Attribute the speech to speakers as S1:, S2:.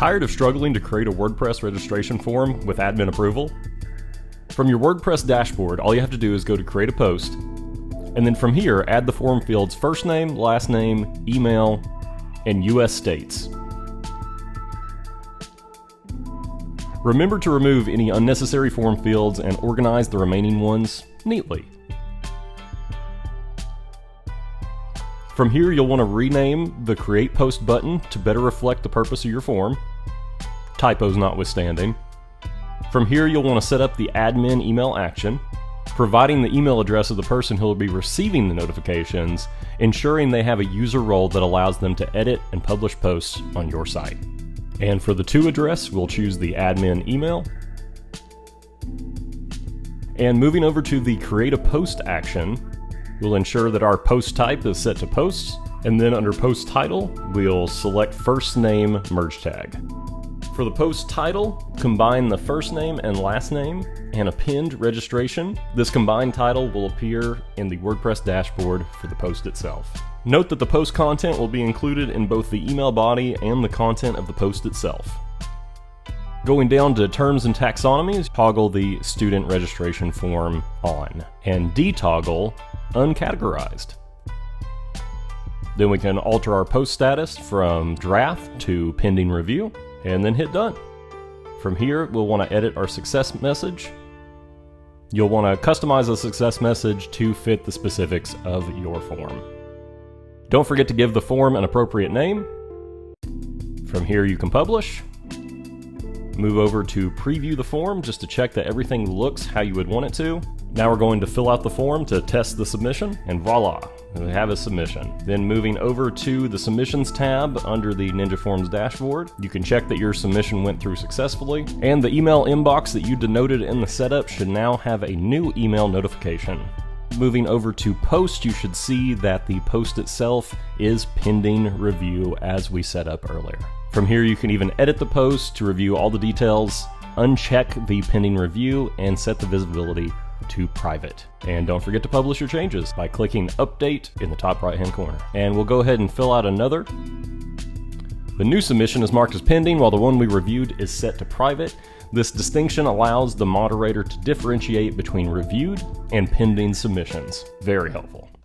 S1: Tired of struggling to create a WordPress registration form with admin approval? From your WordPress dashboard, all you have to do is go to Create a Post, and then from here, add the form fields first name, last name, email, and US states. Remember to remove any unnecessary form fields and organize the remaining ones neatly. From here, you'll want to rename the Create Post button to better reflect the purpose of your form, typos notwithstanding. From here, you'll want to set up the admin email action, providing the email address of the person who will be receiving the notifications, ensuring they have a user role that allows them to edit and publish posts on your site. And for the to address, we'll choose the admin email. And moving over to the Create a Post action, we'll ensure that our post type is set to posts, and then under post title, we'll select first name merge tag. For the post title, combine the first name and last name and a pinned registration. This combined title will appear in the WordPress dashboard for the post itself. Note that the post content will be included in both the email body and the content of the post itself. Going down to terms and taxonomies, toggle the student registration form on and detoggle uncategorized. Then we can alter our post status from draft to pending review and then hit done. From here, we'll want to edit our success message. You'll want to customize the success message to fit the specifics of your form. Don't forget to give the form an appropriate name. From here, you can publish. Move over to preview the form just to check that everything looks how you would want it to. Now we're going to fill out the form to test the submission, and voila, we have a submission. Then moving over to the Submissions tab under the Ninja Forms dashboard, you can check that your submission went through successfully, and the email inbox that you denoted in the setup should now have a new email notification. Moving over to post, you should see that the post itself is pending review as we set up earlier. From here, you can even edit the post to review all the details, uncheck the pending review, and set the visibility to private. And don't forget to publish your changes by clicking Update in the top right-hand corner. And we'll go ahead and fill out another. The new submission is marked as pending, while the one we reviewed is set to private. This distinction allows the moderator to differentiate between reviewed and pending submissions. Very helpful.